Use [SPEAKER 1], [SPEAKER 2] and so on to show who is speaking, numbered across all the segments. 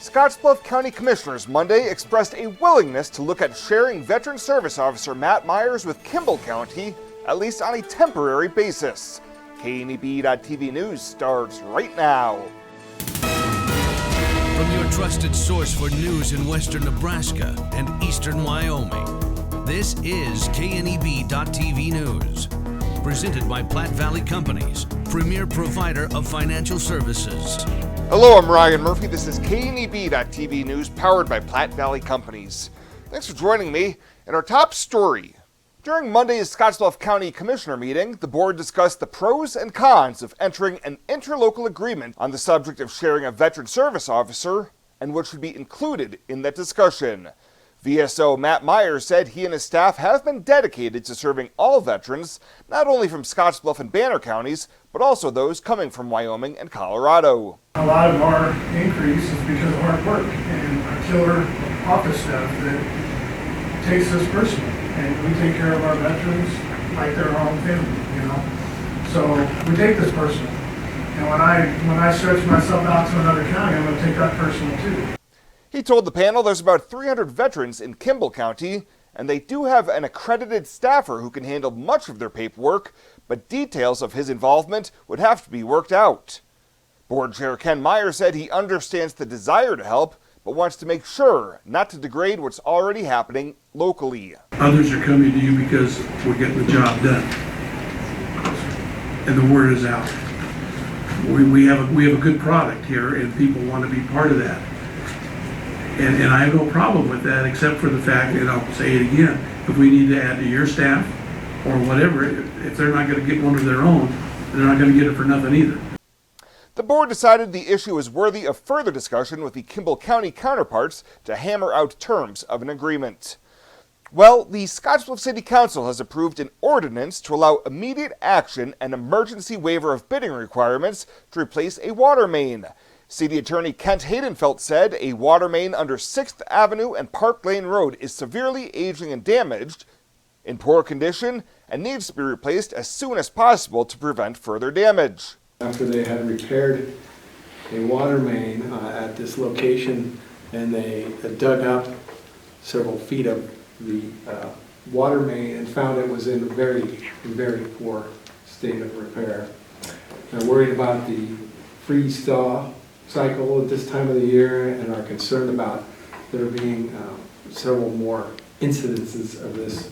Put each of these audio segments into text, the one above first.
[SPEAKER 1] Scottsbluff County Commissioners Monday expressed a willingness to look at sharing Veteran Service Officer Matt Myers with Kimball County, at least on a temporary basis. KNEB.TV News starts right now.
[SPEAKER 2] From your trusted source for news in western Nebraska and eastern Wyoming, this is KNEB.TV News. Presented by Platte Valley Companies, premier provider of financial services.
[SPEAKER 1] Hello, I'm Ryan Murphy. This is KNEB.TV News powered by Platte Valley Companies. Thanks for joining me. In our top story, during Monday's Scottsbluff County Commissioner meeting, the board discussed the pros and cons of entering an interlocal agreement on the subject of sharing a veteran service officer and what should be included in that discussion. VSO Matt Myers said he and his staff have been dedicated to serving all veterans, not only from Scottsbluff and Banner counties, but also those coming from Wyoming and Colorado.
[SPEAKER 3] A lot of our increase is because of hard work and our killer office staff that takes this personal. And we take care of our veterans like they're our own family, you know. So we take this personal. And when I stretch myself out to another county, I'm going to take that personal too.
[SPEAKER 1] He told the panel there's about 300 veterans in Kimball County, and they do have an accredited staffer who can handle much of their paperwork, but details of his involvement would have to be worked out. Board Chair Ken Meyer said he understands the desire to help, but wants to make sure not to degrade what's already happening locally.
[SPEAKER 4] Others are coming to you because we're getting the job done, and the word is out. We have a good product here, and people want to be part of that. And I have no problem with that, except for the fact, and I'll say it again, if we need to add to your staff or whatever, if they're not going to get one of their own, they're not going to get it for nothing either.
[SPEAKER 1] The board decided the issue is worthy of further discussion with the Kimball County counterparts to hammer out terms of an agreement. Well, the Scottsbluff City Council has approved an ordinance to allow immediate action and emergency waiver of bidding requirements to replace a water main. City Attorney Kent Haydenfeld said a water main under 6th Avenue and Park Lane Road is severely aging and damaged, in poor condition, and needs to be replaced as soon as possible to prevent further damage.
[SPEAKER 5] After they had repaired a water main at this location, and they dug up several feet of the water main and found it was in a very, very poor state of repair. They're worried about the freeze-thaw cycle at this time of the year and are concerned about there being several more incidences of this.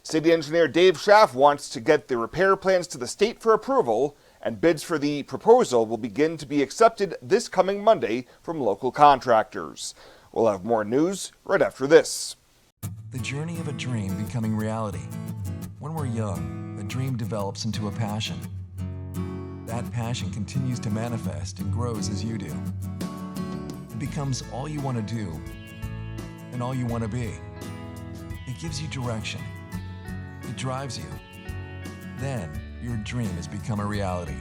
[SPEAKER 1] City Engineer Dave Schaff wants to get the repair plans to the state for approval, and bids for the proposal will begin to be accepted this coming Monday from local contractors. We'll have more news right after this.
[SPEAKER 6] The journey of a dream becoming reality. When we're young, a dream develops into a passion. That passion continues to manifest and grows as you do. It becomes all you want to do and all you want to be. It gives you direction. It drives you. Then your dream has become a reality.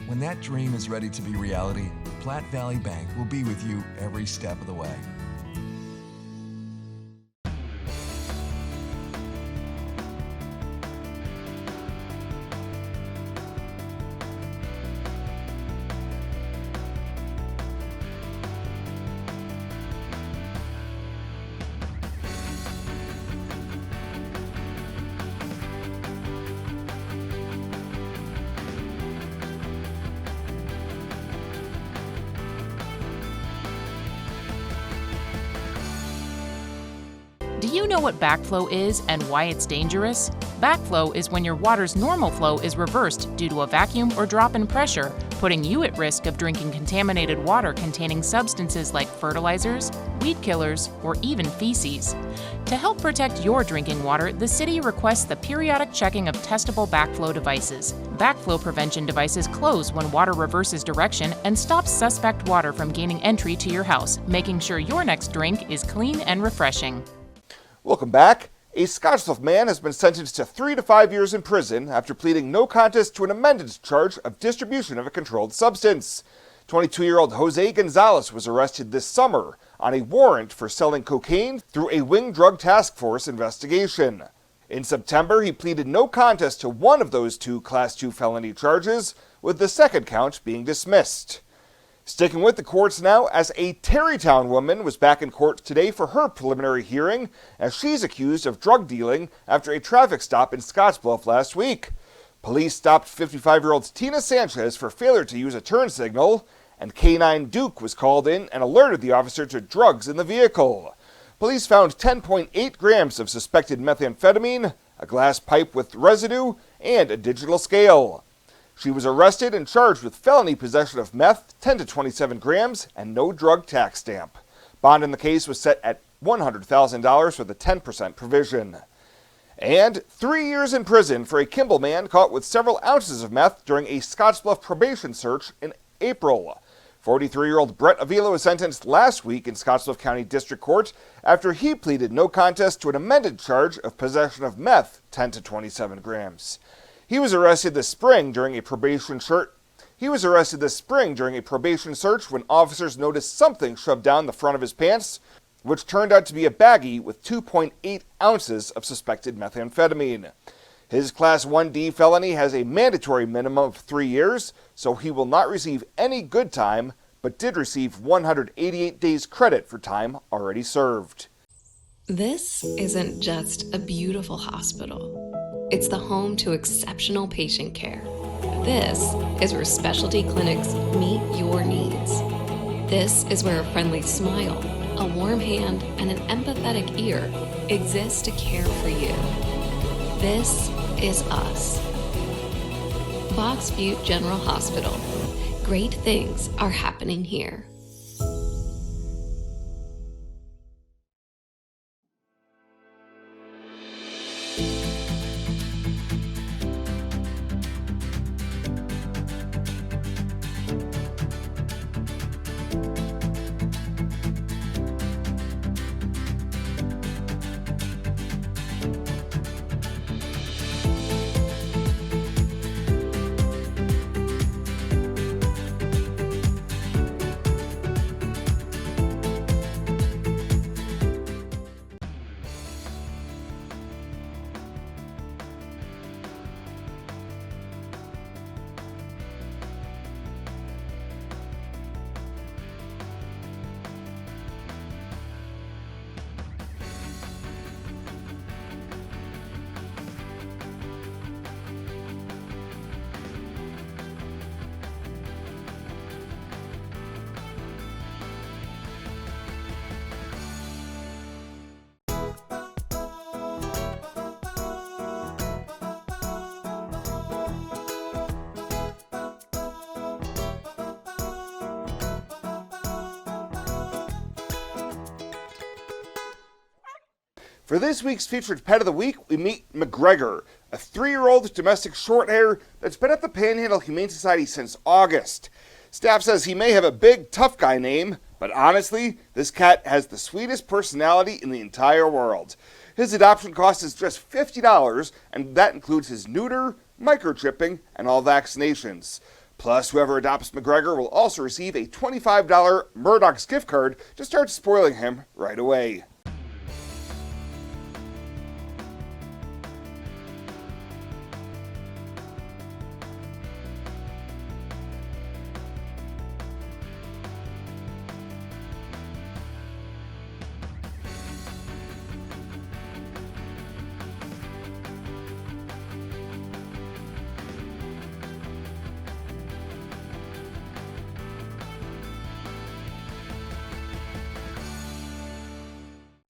[SPEAKER 6] When that dream is ready to be reality, Platte Valley Bank will be with you every step of the way.
[SPEAKER 7] Do you know what backflow is and why it's dangerous? Backflow is when your water's normal flow is reversed due to a vacuum or drop in pressure, putting you at risk of drinking contaminated water containing substances like fertilizers, weed killers, or even feces. To help protect your drinking water, the city requests the periodic checking of testable backflow devices. Backflow prevention devices close when water reverses direction and stops suspect water from gaining entry to your house, making sure your next drink is clean and refreshing.
[SPEAKER 1] Welcome back. A Scottsbluff man has been sentenced to 3 to 5 years in prison after pleading no contest to an amended charge of distribution of a controlled substance. 22-year-old Jose Gonzalez was arrested this summer on a warrant for selling cocaine through a Wing Drug Task Force investigation. In September, he pleaded no contest to one of those 2 Class II felony charges, with the second count being dismissed. Sticking with the courts now, as a Terrytown woman was back in court today for her preliminary hearing, as she's accused of drug dealing after a traffic stop in Scottsbluff last week. Police stopped 55-year-old Tina Sanchez for failure to use a turn signal, and K-9 Duke was called in and alerted the officer to drugs in the vehicle. Police found 10.8 grams of suspected methamphetamine, a glass pipe with residue, and a digital scale. She was arrested and charged with felony possession of meth, 10 to 27 grams, and no drug tax stamp. Bond in the case was set at $100,000 for the 10% provision. And 3 years in prison for a Kimball man caught with several ounces of meth during a Scottsbluff probation search in April. 43-year-old Brett Avila was sentenced last week in Scottsbluff County District Court after he pleaded no contest to an amended charge of possession of meth, 10 to 27 grams. He was arrested this spring during a probation search when officers noticed something shoved down the front of his pants, which turned out to be a baggie with 2.8 ounces of suspected methamphetamine. His Class 1D felony has a mandatory minimum of 3 years, so he will not receive any good time, but did receive 188 days credit for time already served.
[SPEAKER 8] This isn't just a beautiful hospital. It's the home to exceptional patient care. This is where specialty clinics meet your needs. This is where a friendly smile, a warm hand, and an empathetic ear exist to care for you. This is us. Fox Butte General Hospital. Great things are happening here.
[SPEAKER 1] For this week's featured pet of the week, we meet McGregor, a 3-year-old domestic shorthair that's been at the Panhandle Humane Society since August. Staff says he may have a big, tough guy name, but honestly, this cat has the sweetest personality in the entire world. His adoption cost is just $50, and that includes his neuter, microchipping, and all vaccinations. Plus, whoever adopts McGregor will also receive a $25 Murdoch's gift card to start spoiling him right away.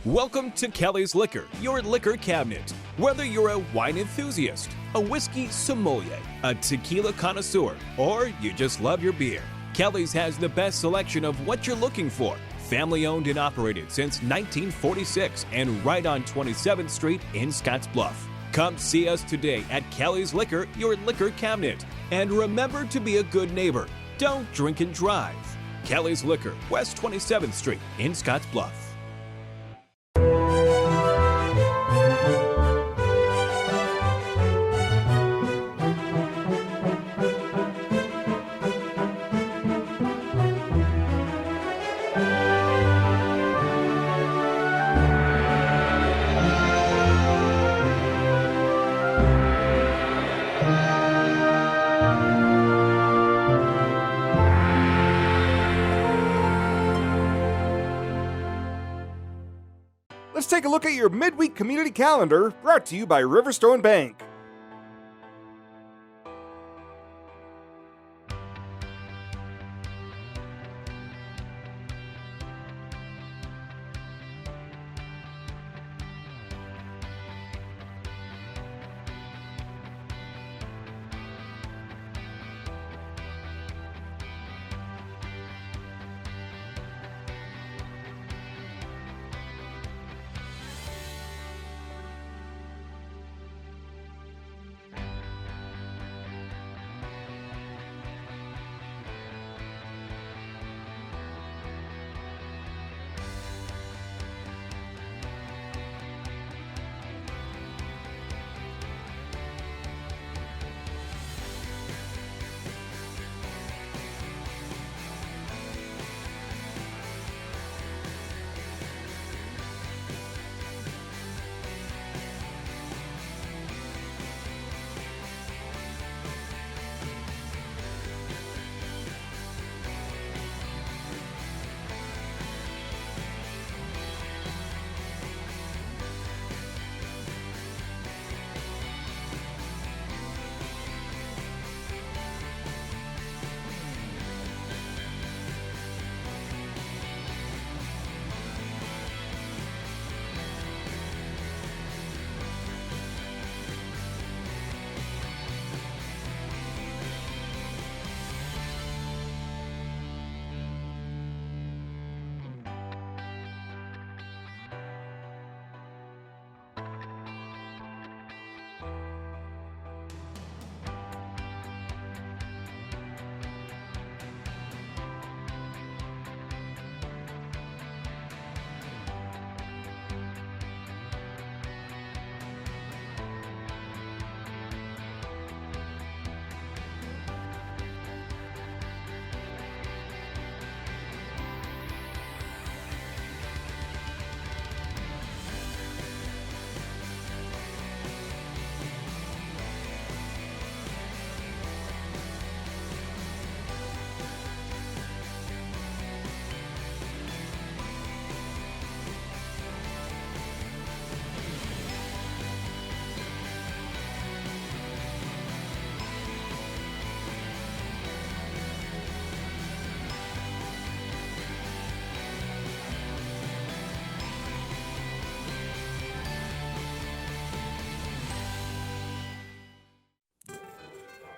[SPEAKER 9] Welcome to Kelly's Liquor, your liquor cabinet. Whether you're a wine enthusiast, a whiskey sommelier, a tequila connoisseur, or you just love your beer, Kelly's has the best selection of what you're looking for. Family owned and operated since 1946 and right on 27th Street in Scottsbluff. Come see us today at Kelly's Liquor, your liquor cabinet. And remember to be a good neighbor. Don't drink and drive. Kelly's Liquor, West 27th Street in Scottsbluff.
[SPEAKER 1] let's take a look at your midweek community calendar, brought to you by Riverstone Bank.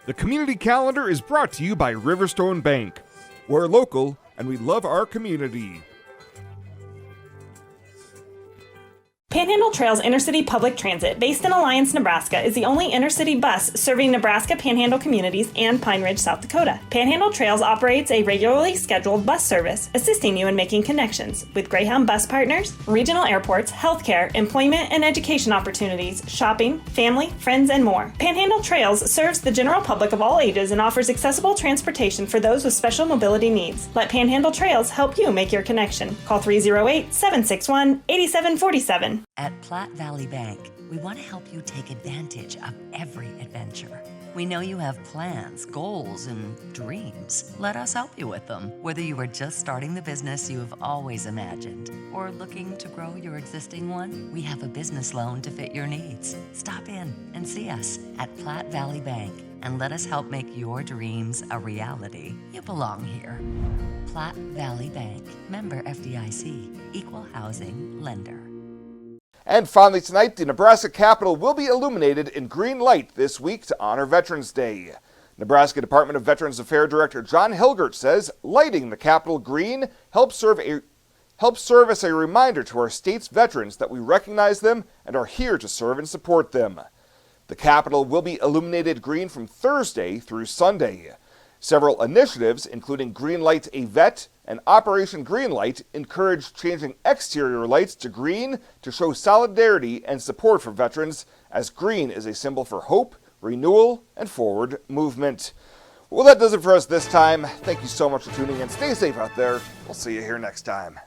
[SPEAKER 1] The community calendar is brought to you by Riverstone Bank. We're local and we love our community.
[SPEAKER 10] Panhandle Trails Intercity Public Transit, based in Alliance, Nebraska, is the only intercity bus serving Nebraska Panhandle communities and Pine Ridge, South Dakota. Panhandle Trails operates a regularly scheduled bus service, assisting you in making connections with Greyhound bus partners, regional airports, healthcare, employment and education opportunities, shopping, family, friends, and more. Panhandle Trails serves the general public of all ages and offers accessible transportation for those with special mobility needs. Let Panhandle Trails help you make your connection. Call 308-761-8747.
[SPEAKER 11] At Platte Valley Bank, we want to help you take advantage of every adventure. We know you have plans, goals, and dreams. Let us help you with them. Whether you are just starting the business you have always imagined or looking to grow your existing one, we have a business loan to fit your needs. Stop in and see us at Platte Valley Bank and let us help make your dreams a reality. You belong here. Platte Valley Bank, member FDIC, equal housing lender.
[SPEAKER 1] And finally tonight, the Nebraska Capitol will be illuminated in green light this week to honor Veterans Day. Nebraska Department of Veterans Affairs Director John Hilgert says lighting the Capitol green helps serve as a reminder to our state's veterans that we recognize them and are here to serve and support them. The Capitol will be illuminated green from Thursday through Sunday. Several initiatives, including Green Light a Vet and Operation Greenlight, encourage changing exterior lights to green to show solidarity and support for veterans, as green is a symbol for hope, renewal, and forward movement. Well, that does it for us this time. Thank you so much for tuning in. Stay safe out there. We'll see you here next time.